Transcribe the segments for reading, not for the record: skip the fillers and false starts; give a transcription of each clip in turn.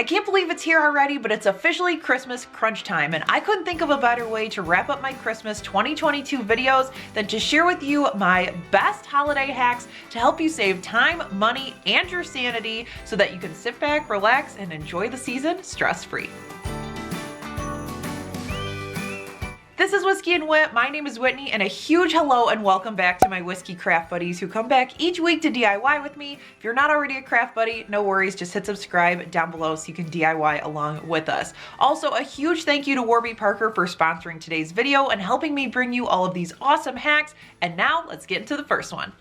can't believe it's here already, but it's officially Christmas crunch time, and I couldn't think of a better way to wrap up my Christmas 2022 videos than to share with you my best holiday hacks to help you save time, money, and your sanity so that you can sit back, relax, and enjoy the season stress-free. This is Whiskey and Whit. My name is Whitney, and a huge hello and welcome back to my whiskey craft buddies who come back each week to DIY with me. If you're not already a craft buddy, no worries, just hit subscribe down below so you can DIY along with us. Also, a huge thank you to Warby Parker for sponsoring today's video and helping me bring you all of these awesome hacks. And now let's get into the first one.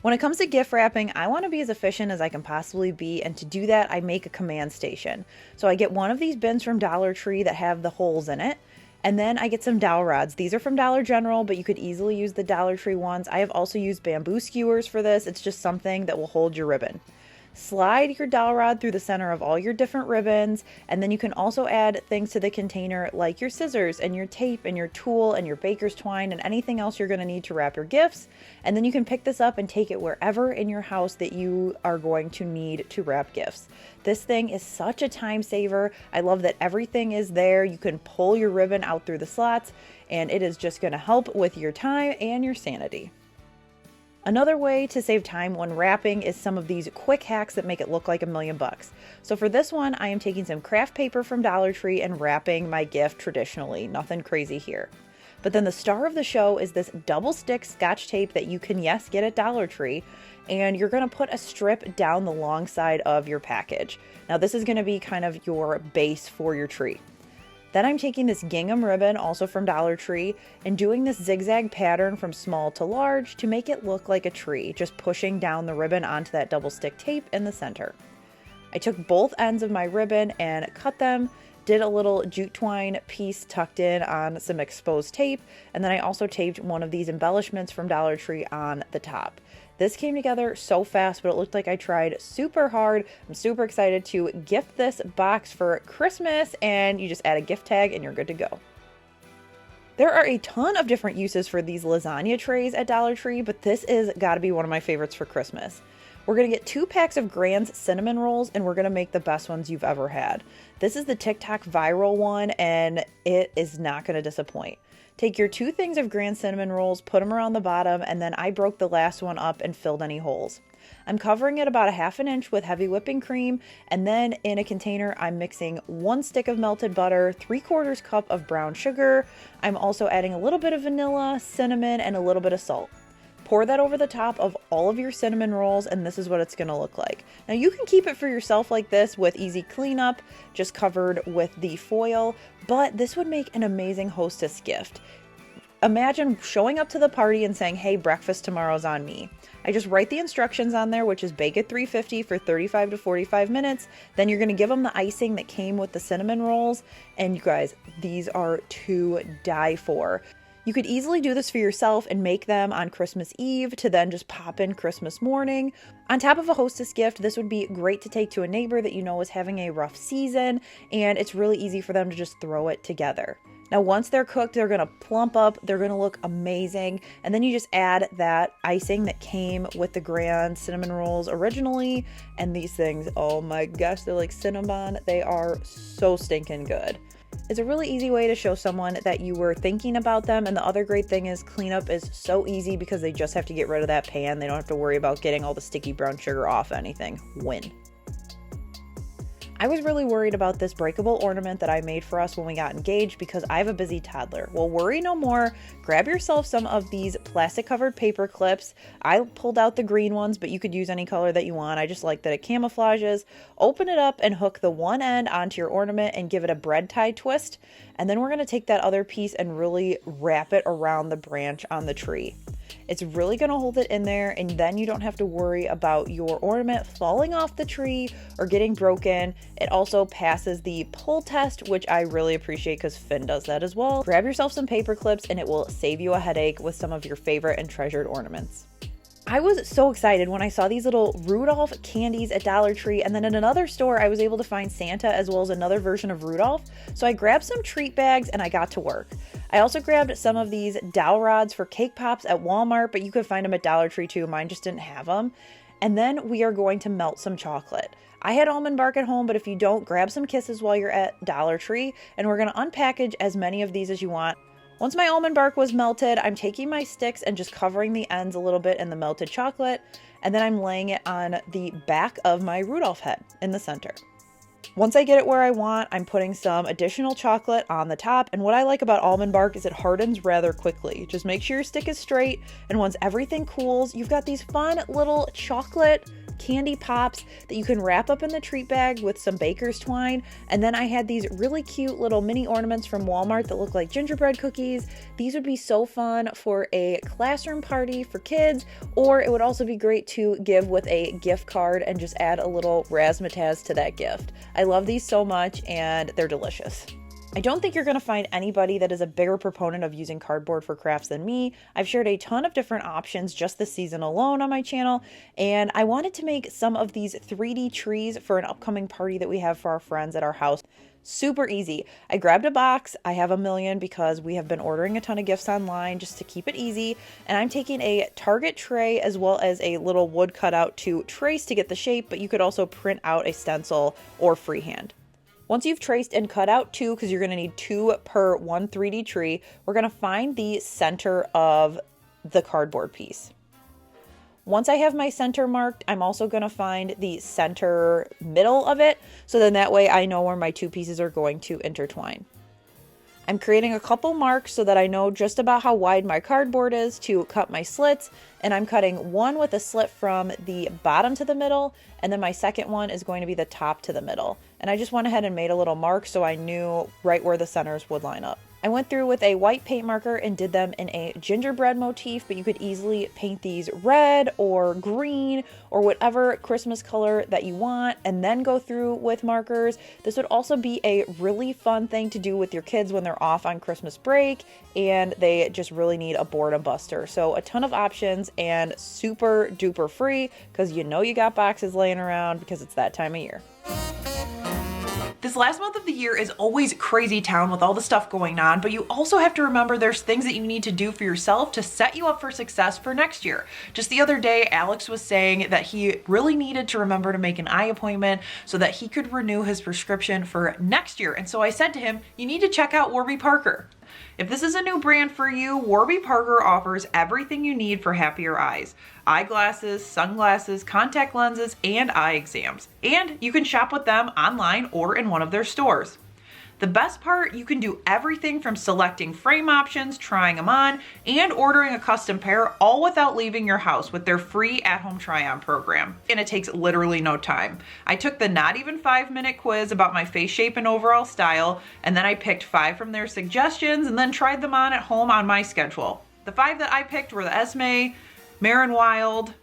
When it comes to gift wrapping, I want to be as efficient as I can possibly be, and to do that, I make a command station. So I get one of these bins from Dollar Tree that have the holes in it. And then I get some dowel rods. These are from Dollar General, but you could easily use the Dollar Tree ones. I have also used bamboo skewers for this. It's just something that will hold your ribbon. Slide your dowel rod through the center of all your different ribbons, and then you can also add things to the container like your scissors and your tape and your tool and your baker's twine and anything else you're going to need to wrap your gifts. And then you can pick this up and take it wherever in your house that you are going to need to wrap gifts. This thing is such a time saver. I love that everything is there. You can pull your ribbon out through the slots, and it is just going to help with your time and your sanity. Another way to save time when wrapping is some of these quick hacks that make it look like $1,000,000. So for this one, I am taking some craft paper from Dollar Tree and wrapping my gift traditionally. Nothing crazy here. But then the star of the show is this double stick Scotch tape that you can, yes, get at Dollar Tree. And you're going to put a strip down the long side of your package. Now this is going to be kind of your base for your tree. Then I'm taking this gingham ribbon, also from Dollar Tree, and doing this zigzag pattern from small to large to make it look like a tree, just pushing down the ribbon onto that double stick tape in the center. I took both ends of my ribbon and cut them, did a little jute twine piece tucked in on some exposed tape, and then I also taped one of these embellishments from Dollar Tree on the top. This came together so fast, but it looked like I tried super hard. I'm super excited to gift this box for Christmas, and you just add a gift tag and you're good to go. There are a ton of different uses for these lasagna trays at Dollar Tree, but this is gotta be one of my favorites for Christmas. We're gonna get 2 packs of Grand's cinnamon rolls, and we're gonna make the best ones you've ever had. This is the TikTok viral one, and it is not gonna disappoint. Take your 2 things of Grand cinnamon rolls, put them around the bottom, and then I broke the last one up and filled any holes. I'm covering it about 1/2 inch with heavy whipping cream, and then in a container I'm mixing 1 stick of melted butter, 3/4 cup of brown sugar. I'm also adding a little bit of vanilla, cinnamon, and a little bit of salt. Pour that over the top of all of your cinnamon rolls, and this is what it's going to look like. Now you can keep it for yourself like this with easy cleanup, just covered with the foil, but this would make an amazing hostess gift. Imagine showing up to the party and saying, hey, breakfast tomorrow's on me. I just write the instructions on there, which is bake at 350 for 35 to 45 minutes. Then you're going to give them the icing that came with the cinnamon rolls. And you guys, these are to die for. You could easily do this for yourself and make them on Christmas Eve to then just pop in Christmas morning. On top of a hostess gift, this would be great to take to a neighbor that you know is having a rough season, and it's really easy for them to just throw it together. Now, once they're cooked, they're gonna plump up, they're gonna look amazing, and then you just add that icing that came with the Grand cinnamon rolls originally, and these things, oh my gosh, they're like Cinnabon. They are so stinking good. It's a really easy way to show someone that you were thinking about them, and the other great thing is cleanup is so easy because they just have to get rid of that pan. They don't have to worry about getting all the sticky brown sugar off anything. Win. I was really worried about this breakable ornament that I made for us when we got engaged because I have a busy toddler. Well, worry no more. Grab yourself some of these plastic covered paper clips. I pulled out the green ones, but you could use any color that you want. I just like that it camouflages. Open it up and hook the one end onto your ornament and give it a bread tie twist. And then we're going to take that other piece and really wrap it around the branch on the tree. It's really going to hold it in there, and then you don't have to worry about your ornament falling off the tree or getting broken. It also passes the pull test, which I really appreciate because Finn does that as well. Grab yourself some paper clips and it will save you a headache with some of your favorite and treasured ornaments. I was so excited when I saw these little Rudolph candies at Dollar Tree, and then in another store I was able to find Santa as well as another version of Rudolph. So I grabbed some treat bags and I got to work. I also grabbed some of these dowel rods for cake pops at Walmart, but you could find them at Dollar Tree too. Mine just didn't have them. And then we are going to melt some chocolate. I had almond bark at home, but if you don't, grab some Kisses while you're at Dollar Tree, and we're going to unpackage as many of these as you want. Once my almond bark was melted, I'm taking my sticks and just covering the ends a little bit in the melted chocolate, and then I'm laying it on the back of my Rudolph head in the center. Once I get it where I want, I'm putting some additional chocolate on the top, and what I like about almond bark is it hardens rather quickly. Just make sure your stick is straight, and once everything cools, you've got these fun little chocolate candy pops that you can wrap up in the treat bag with some baker's twine. And then I had these really cute little mini ornaments from Walmart that look like gingerbread cookies. These would be so fun for a classroom party for kids, or it would also be great to give with a gift card and just add a little razzmatazz to that gift. I love these so much, and they're delicious. I don't think you're going to find anybody that is a bigger proponent of using cardboard for crafts than me. I've shared a ton of different options just this season alone on my channel, and I wanted to make some of these 3D trees for an upcoming party that we have for our friends at our house. Super easy. I grabbed a box. I have a million because we have been ordering a ton of gifts online just to keep it easy, and I'm taking a Target tray as well as a little wood cutout to trace to get the shape, but you could also print out a stencil or freehand. Once you've traced and cut out two, because you're going to need two per one 3D tree, we're going to find the center of the cardboard piece. Once I have my center marked, I'm also going to find the center middle of it, so then that way I know where my two pieces are going to intertwine. I'm creating a couple marks so that I know just about how wide my cardboard is to cut my slits, and I'm cutting one with a slit from the bottom to the middle, and then my second one is going to be the top to the middle. And I just went ahead and made a little mark so I knew right where the centers would line up. I went through with a white paint marker and did them in a gingerbread motif, but you could easily paint these red or green or whatever Christmas color that you want, and then go through with markers. This would also be a really fun thing to do with your kids when they're off on Christmas break and they just really need a boredom buster. So a ton of options and super duper free, because you know you got boxes laying around because it's that time of year. This last month of the year is always crazy town with all the stuff going on, but you also have to remember there's things that you need to do for yourself to set you up for success for next year. Just the other day, Alex was saying that he really needed to remember to make an eye appointment so that he could renew his prescription for next year. And so I said to him, you need to check out Warby Parker. If this is a new brand for you, Warby Parker offers everything you need for happier eyes. Eyeglasses, sunglasses, contact lenses, and eye exams. And you can shop with them online or in one of their stores. The best part, you can do everything from selecting frame options, trying them on, and ordering a custom pair, all without leaving your house with their free at-home try-on program. And it takes literally no time. I took the not even 5-minute quiz about my face shape and overall style, and then I picked 5 from their suggestions and then tried them on at home on my schedule. The 5 that I picked were the Esme, Marin Wild,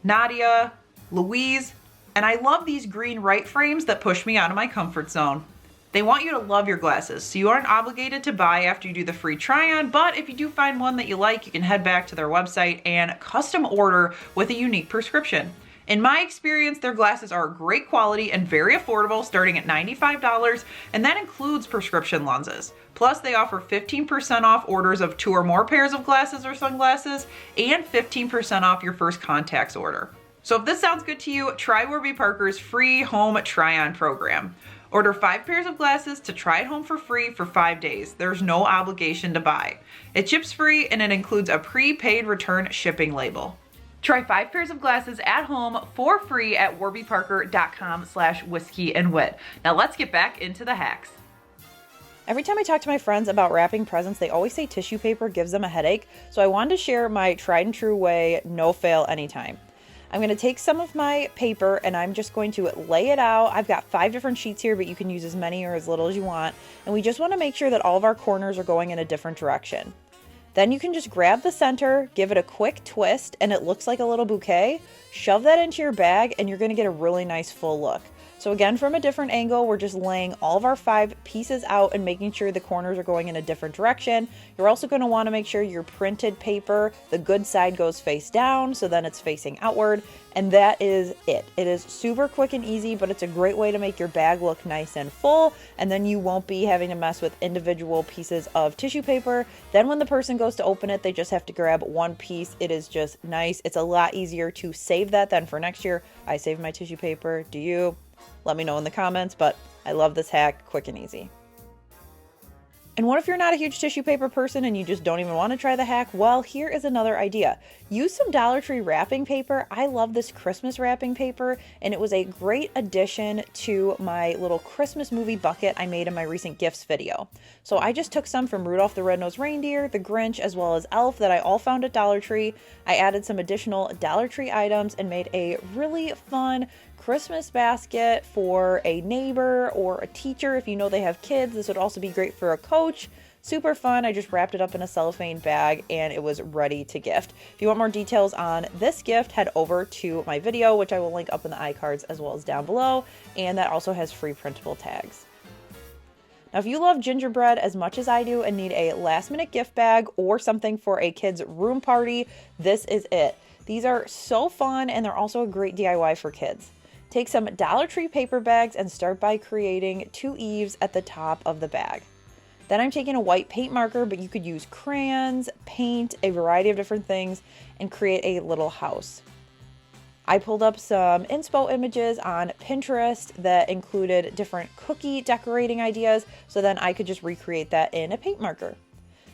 Nadia, Louise, and I love these green right frames that push me out of my comfort zone. They want you to love your glasses, so you aren't obligated to buy after you do the free try-on, but if you do find one that you like, you can head back to their website and custom order with a unique prescription. In my experience, their glasses are great quality and very affordable, starting at $95, and that includes prescription lenses. Plus, they offer 15% off orders of 2 or more pairs of glasses or sunglasses, and 15% off your first contacts order. So if this sounds good to you, try Warby Parker's free home try-on program. Order 5 pairs of glasses to try at home for free for 5 days. There's no obligation to buy. It ships free and it includes a prepaid return shipping label. Try 5 pairs of glasses at home for free at warbyparker.com/whiskeyandwit. Now let's get back into the hacks. Every time I talk to my friends about wrapping presents, they always say tissue paper gives them a headache. So I wanted to share my tried and true way, no fail anytime. I'm going to take some of my paper and I'm just going to lay it out. I've got 5 different sheets here, but you can use as many or as little as you want. And we just want to make sure that all of our corners are going in a different direction. Then you can just grab the center, give it a quick twist, and it looks like a little bouquet. Shove that into your bag and you're going to get a really nice full look. So again, from a different angle, we're just laying all of our 5 pieces out and making sure the corners are going in a different direction. You're also going to want to make sure your printed paper, the good side goes face down, so then it's facing outward. And that is it. It is super quick and easy, but it's a great way to make your bag look nice and full, and then you won't be having to mess with individual pieces of tissue paper. Then when the person goes to open it, they just have to grab one piece. It is just nice. It's a lot easier to save that than for next year. I save my tissue paper. Do you? Let me know in the comments, but I love this hack, quick and easy. And what if you're not a huge tissue paper person and you just don't even want to try the hack? Well, here is another idea. Use some Dollar Tree wrapping paper. I love this Christmas wrapping paper, and it was a great addition to my little Christmas movie bucket I made in my recent gifts video. So I just took some from Rudolph the Red-Nosed Reindeer, the Grinch, as well as Elf that I all found at Dollar Tree. I added some additional Dollar Tree items and made a really fun Christmas basket for a neighbor or a teacher. If you know they have kids, this would also be great for a coach. Super fun. I just wrapped it up in a cellophane bag and it was ready to gift. If you want more details on this gift, head over to my video, which I will link up in the iCards as well as down below, and that also has free printable tags. Now, if you love gingerbread as much as I do and need a last minute gift bag or something for a kid's room party, this is it. These are so fun and they're also a great DIY for kids. Take some Dollar Tree paper bags and start by creating 2 eaves at the top of the bag. Then I'm taking a white paint marker, but you could use crayons, paint, a variety of different things, and create a little house. I pulled up some inspo images on Pinterest that included different cookie decorating ideas, so then I could just recreate that in a paint marker.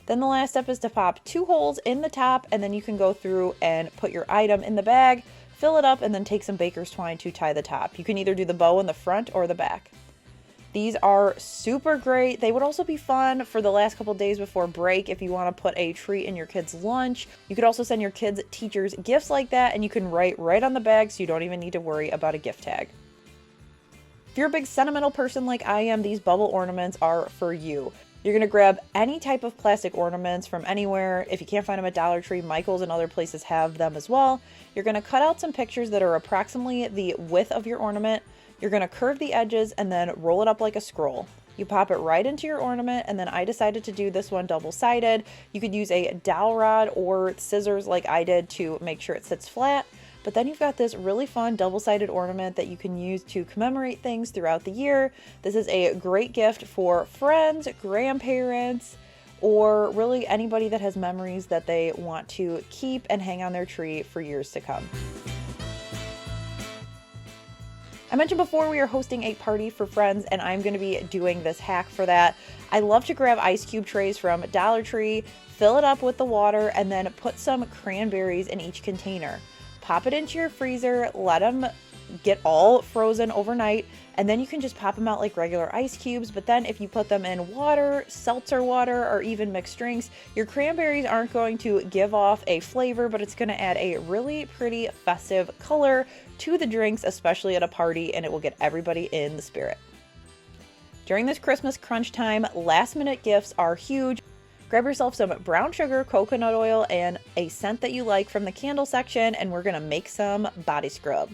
Then the last step is to pop 2 holes in the top, and then you can go through and put your item in the bag, fill it up, and then take some baker's twine to tie the top. You can either do the bow in the front or the back. These are super great. They would also be fun for the last couple days before break if you want to put a treat in your kids' lunch. You could also send your kids' teachers gifts like that, and you can write right on the bag so you don't even need to worry about a gift tag. If you're a big sentimental person like I am, these bubble ornaments are for you. You're going to grab any type of plastic ornaments from anywhere. If you can't find them at Dollar Tree, Michael's and other places have them as well. You're going to cut out some pictures that are approximately the width of your ornament. You're going to curve the edges and then roll it up like a scroll. You pop it right into your ornament, and then I decided to do this one double-sided. You could use a dowel rod or scissors like I did to make sure it sits flat. But then you've got this really fun double-sided ornament that you can use to commemorate things throughout the year. This is a great gift for friends, grandparents, or really anybody that has memories that they want to keep and hang on their tree for years to come. I mentioned before we are hosting a party for friends, and I'm going to be doing this hack for that. I love to grab ice cube trays from Dollar Tree, fill it up with the water, and then put some cranberries in each container. Pop it into your freezer, let them get all frozen overnight, and then you can just pop them out like regular ice cubes. But then if you put them in water, seltzer water, or even mixed drinks, your cranberries aren't going to give off a flavor, but it's going to add a really pretty festive color to the drinks, especially at a party, and it will get everybody in the spirit. During this Christmas crunch time, last minute gifts are huge. Grab yourself some brown sugar, coconut oil, and a scent that you like from the candle section, and we're going to make some body scrub.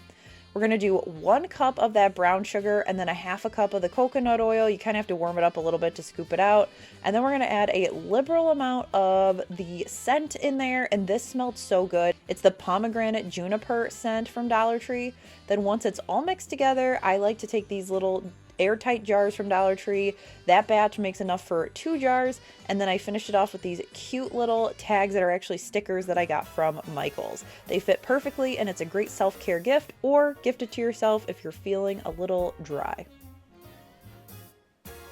We're going to do 1 cup of that brown sugar and then a half a cup of the coconut oil. You kind of have to warm it up a little bit to scoop it out. And then we're going to add a liberal amount of the scent in there, and this smelled so good. It's the pomegranate juniper scent from Dollar Tree. Then once it's all mixed together, I like to take these little airtight jars from Dollar Tree. That batch makes enough for 2 jars, and then I finished it off with these cute little tags that are actually stickers that I got from Michael's. They fit perfectly, and it's a great self-care gift, or gift it to yourself if you're feeling a little dry.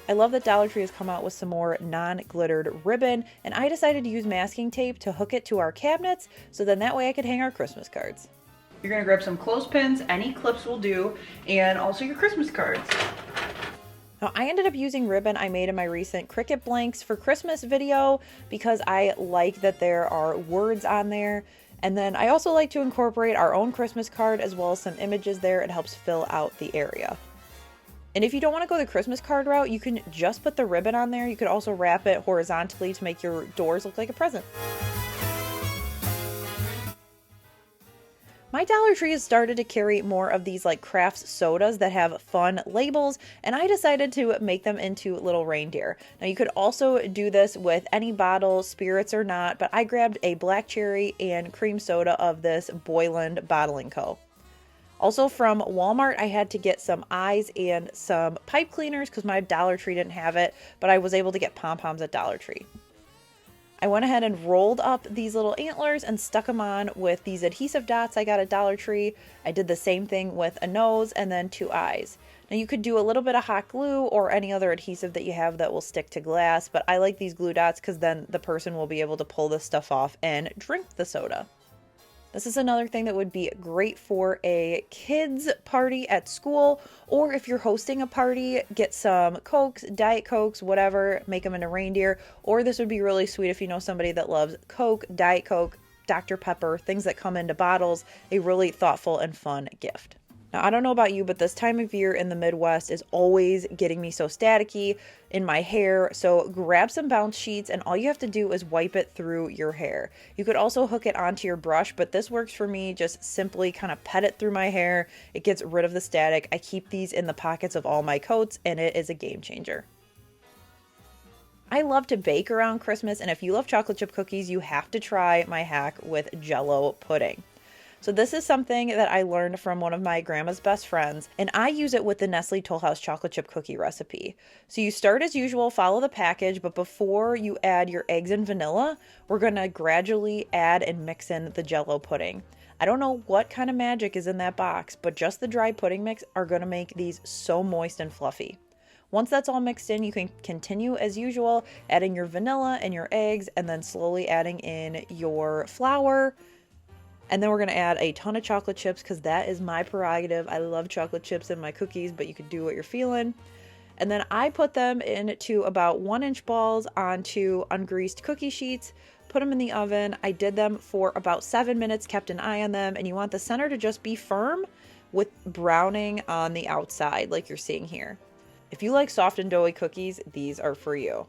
I love that Dollar Tree has come out with some more non-glittered ribbon, and I decided to use masking tape to hook it to our cabinets, so then that way I could hang our Christmas cards. You're gonna grab some clothespins, any clips will do, and also your Christmas cards. Now, I ended up using ribbon I made in my recent Cricut Blanks for Christmas video because I like that there are words on there. And then I also like to incorporate our own Christmas card as well as some images there. It helps fill out the area. And if you don't want to go the Christmas card route, you can just put the ribbon on there. You could also wrap it horizontally to make your doors look like a present. My my Dollar Tree has started to carry more of these like crafts sodas that have fun labels, and I decided to make them into little reindeer. Now you could also do this with any bottle, spirits or not, but I grabbed a black cherry and cream soda of this Boyland Bottling Co. Also from Walmart, I had to get some eyes and some pipe cleaners because my Dollar Tree didn't have it, but I was able to get pom-poms at Dollar Tree. I went ahead and rolled up these little antlers and stuck them on with these adhesive dots I got at Dollar Tree. I did the same thing with a nose and then 2 eyes. Now you could do a little bit of hot glue or any other adhesive that you have that will stick to glass, but I like these glue dots because then the person will be able to pull this stuff off and drink the soda. This is another thing that would be great for a kids party at school, or if you're hosting a party, get some Cokes, Diet Cokes, whatever, make them into reindeer. Or this would be really sweet if you know somebody that loves Coke, Diet Coke, Dr. Pepper, things that come into bottles, a really thoughtful and fun gift. Now, I don't know about you, but this time of year in the Midwest is always getting me so staticky in my hair. So grab some bounce sheets and all you have to do is wipe it through your hair. You could also hook it onto your brush, but this works for me. Just simply kind of pet it through my hair. It gets rid of the static. I keep these in the pockets of all my coats and it is a game changer. I love to bake around Christmas, and if you love chocolate chip cookies, you have to try my hack with Jell-o pudding. So this is something that I learned from one of my grandma's best friends, and I use it with the Nestle Toll House chocolate chip cookie recipe. So you start as usual, follow the package, but before you add your eggs and vanilla, we're going to gradually add and mix in the Jell-o pudding. I don't know what kind of magic is in that box, but just the dry pudding mix are going to make these so moist and fluffy. Once that's all mixed in, you can continue as usual, adding your vanilla and your eggs, and then slowly adding in your flour. And then we're going to add a ton of chocolate chips because that is my prerogative. I love chocolate chips in my cookies, but you can do what you're feeling. And then I put them into about 1-inch balls onto ungreased cookie sheets, put them in the oven. I did them for about 7 minutes, kept an eye on them, and you want the center to just be firm with browning on the outside like you're seeing here. If you like soft and doughy cookies, these are for you.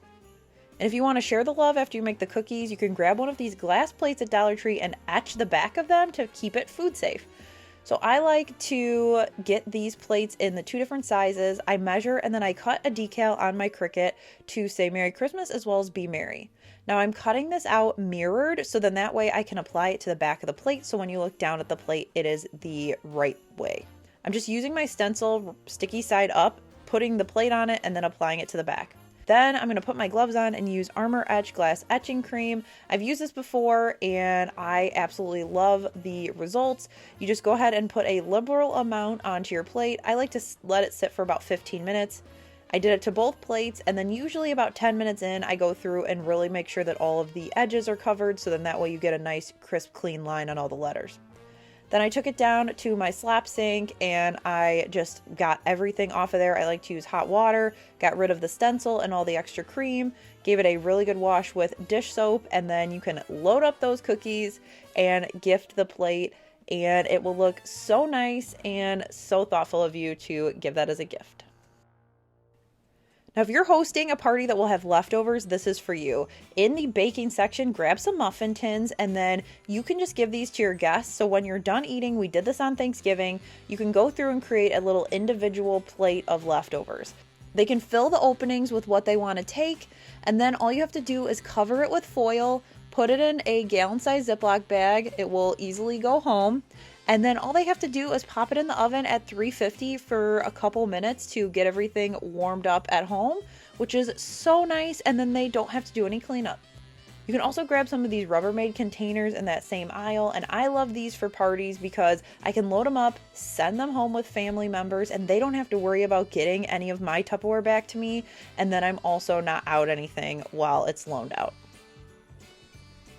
And if you want to share the love after you make the cookies, you can grab one of these glass plates at Dollar Tree and etch the back of them to keep it food safe. So I like to get these plates in the 2 different sizes. I measure and then I cut a decal on my Cricut to say Merry Christmas as well as Be Merry. Now I'm cutting this out mirrored so then that way I can apply it to the back of the plate so when you look down at the plate it is the right way. I'm just using my stencil sticky side up, putting the plate on it and then applying it to the back. Then I'm going to put my gloves on and use Armor Etch glass etching cream. I've used this before and I absolutely love the results. You just go ahead and put a liberal amount onto your plate. I like to let it sit for about 15 minutes. I did it to both plates and then usually about 10 minutes in I go through and really make sure that all of the edges are covered so then that way you get a nice crisp clean line on all the letters. Then I took it down to my slap sink and I just got everything off of there. I like to use hot water, got rid of the stencil and all the extra cream, gave it a really good wash with dish soap, and then you can load up those cookies and gift the plate and it will look so nice and so thoughtful of you to give that as a gift. Now, if you're hosting a party that will have leftovers, this is for you. In the baking section, grab some muffin tins and then you can just give these to your guests. So when you're done eating, we did this on Thanksgiving, you can go through and create a little individual plate of leftovers. They can fill the openings with what they want to take, and then all you have to do is cover it with foil, put it in a gallon-sized Ziploc bag. It will easily go home. And then all they have to do is pop it in the oven at 350 for a couple minutes to get everything warmed up at home, which is so nice, and then they don't have to do any cleanup. You can also grab some of these Rubbermaid containers in that same aisle, and I love these for parties because I can load them up, send them home with family members, and they don't have to worry about getting any of my Tupperware back to me, and then I'm also not out anything while it's loaned out.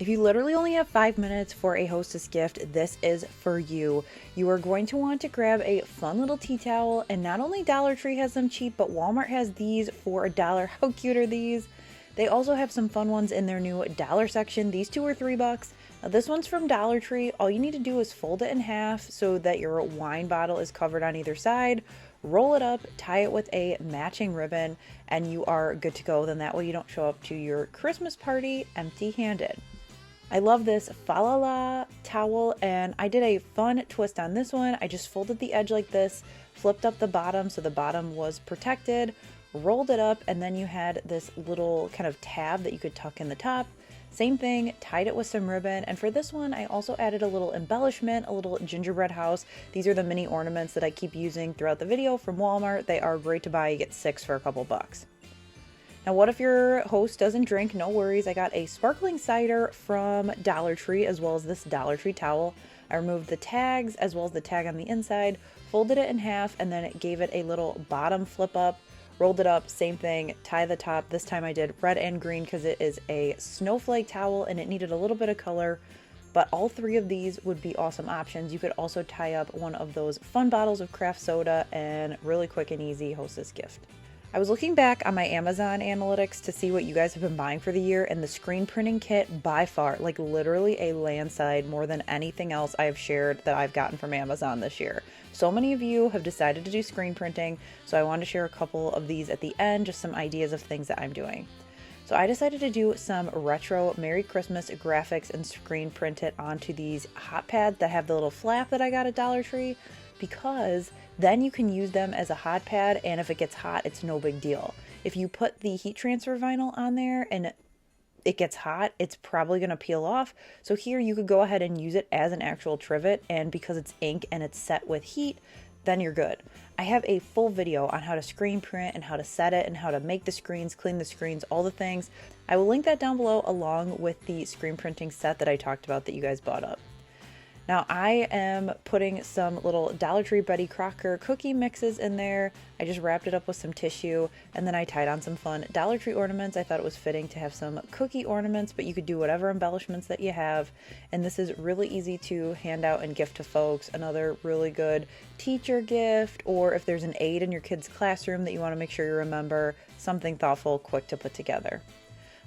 If you literally only have 5 minutes for a Hostess gift, this is for you. You are going to want to grab a fun little tea towel, and not only Dollar Tree has them cheap, but Walmart has these for $1. How cute are these? They also have some fun ones in their new dollar section. These 2 are $3. Now this one's from Dollar Tree. All you need to do is fold it in half so that your wine bottle is covered on either side. Roll it up, tie it with a matching ribbon, and you are good to go. Then that way you don't show up to your Christmas party empty-handed. I love this Fa La La towel, and I did a fun twist on this one. I just folded the edge like this, flipped up the bottom so the bottom was protected, rolled it up, and then you had this little kind of tab that you could tuck in the top. Same thing, tied it with some ribbon, and for this one I also added a little embellishment, a little gingerbread house. These are the mini ornaments that I keep using throughout the video from Walmart. They are great to buy. You get 6 for a couple bucks. Now what if your host doesn't drink? No worries. I got a sparkling cider from Dollar Tree as well as this Dollar Tree towel. I removed the tags as well as the tag on the inside, folded it in half, and then it gave it a little bottom flip up. Rolled it up, same thing, tie the top. This time I did red and green because it is a snowflake towel and it needed a little bit of color, but all 3 of these would be awesome options. You could also tie up one of those fun bottles of craft soda, and really quick and easy Hostess Gift. I was looking back on my Amazon analytics to see what you guys have been buying for the year, and the screen printing kit by far, like literally a landslide more than anything else I have shared that I've gotten from Amazon this year. So many of you have decided to do screen printing, so I wanted to share a couple of these at the end, just some ideas of things that I'm doing. So I decided to do some retro Merry Christmas graphics and screen print it onto these hot pads that have the little flap that I got at Dollar Tree, because then you can use them as a hot pad, and if it gets hot, it's no big deal. If you put the heat transfer vinyl on there and it gets hot, it's probably going to peel off. So here you could go ahead and use it as an actual trivet, and because it's ink and it's set with heat, then you're good. I have a full video on how to screen print and how to set it and how to make the screens, clean the screens, all the things. I will link that down below along with the screen printing set that I talked about that you guys bought up. Now I am putting some little Dollar Tree Betty Crocker cookie mixes in there. I just wrapped it up with some tissue, and then I tied on some fun Dollar Tree ornaments. I thought it was fitting to have some cookie ornaments, but you could do whatever embellishments that you have. And this is really easy to hand out and gift to folks. Another really good teacher gift, or if there's an aide in your kid's classroom that you want to make sure you remember, something thoughtful, quick to put together.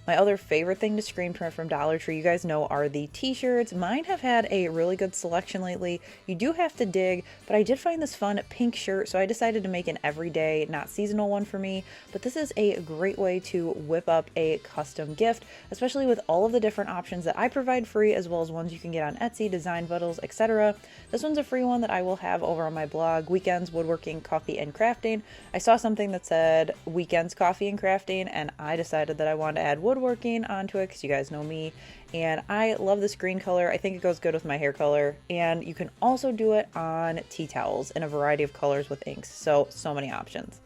My other favorite thing to screen print from Dollar Tree, you guys know, are the t-shirts. Mine have had a really good selection lately. You do have to dig, but I did find this fun pink shirt, so I decided to make an everyday, not seasonal one for me. But this is a great way to whip up a custom gift, especially with all of the different options that I provide free, as well as ones you can get on Etsy, design bundles, etc. This one's a free one that I will have over on my blog, Weekends Woodworking, Coffee, and Crafting. I saw something that said Weekends Coffee and Crafting, and I decided that I wanted to add woodworking onto it because you guys know me, and I love this green color. I think it goes good with my hair color, and you can also do it on tea towels in a variety of colors with inks, so many options.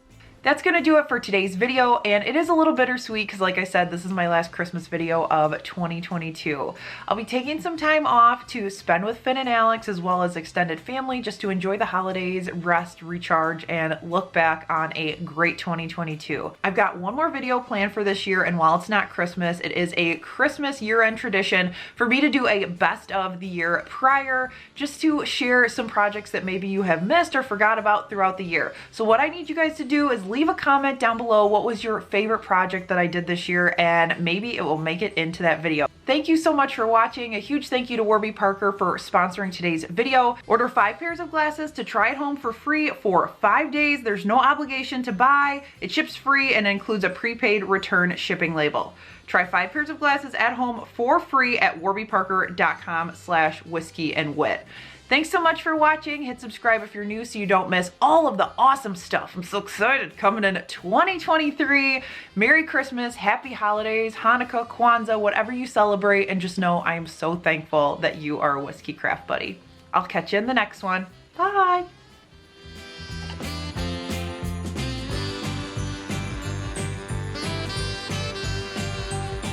That's going to do it for today's video, and it is a little bittersweet because, like I said, this is my last Christmas video of 2022. I'll be taking some time off to spend with Finn and Alex as well as extended family, just to enjoy the holidays, rest, recharge, and look back on a great 2022. I've got one more video planned for this year, and while it's not Christmas, it is a Christmas year-end tradition for me to do a best of the year prior, just to share some projects that maybe you have missed or forgot about throughout the year. So what I need you guys to do is leave a comment down below what was your favorite project that I did this year, and maybe it will make it into that video. Thank you so much for watching. A huge thank you to Warby Parker for sponsoring today's video. Order 5 pairs of glasses to try at home for free for 5 days. There's no obligation to buy. It ships free and includes a prepaid return shipping label. Try 5 pairs of glasses at home for free at warbyparker.com/whiskeyandwit. Thanks so much for watching. Hit subscribe if you're new so you don't miss all of the awesome stuff. I'm so excited coming in 2023. Merry Christmas, happy holidays, Hanukkah, Kwanzaa, whatever you celebrate, and just know I am so thankful that you are a Whiskey Craft Buddy. I'll catch you in the next one. Bye.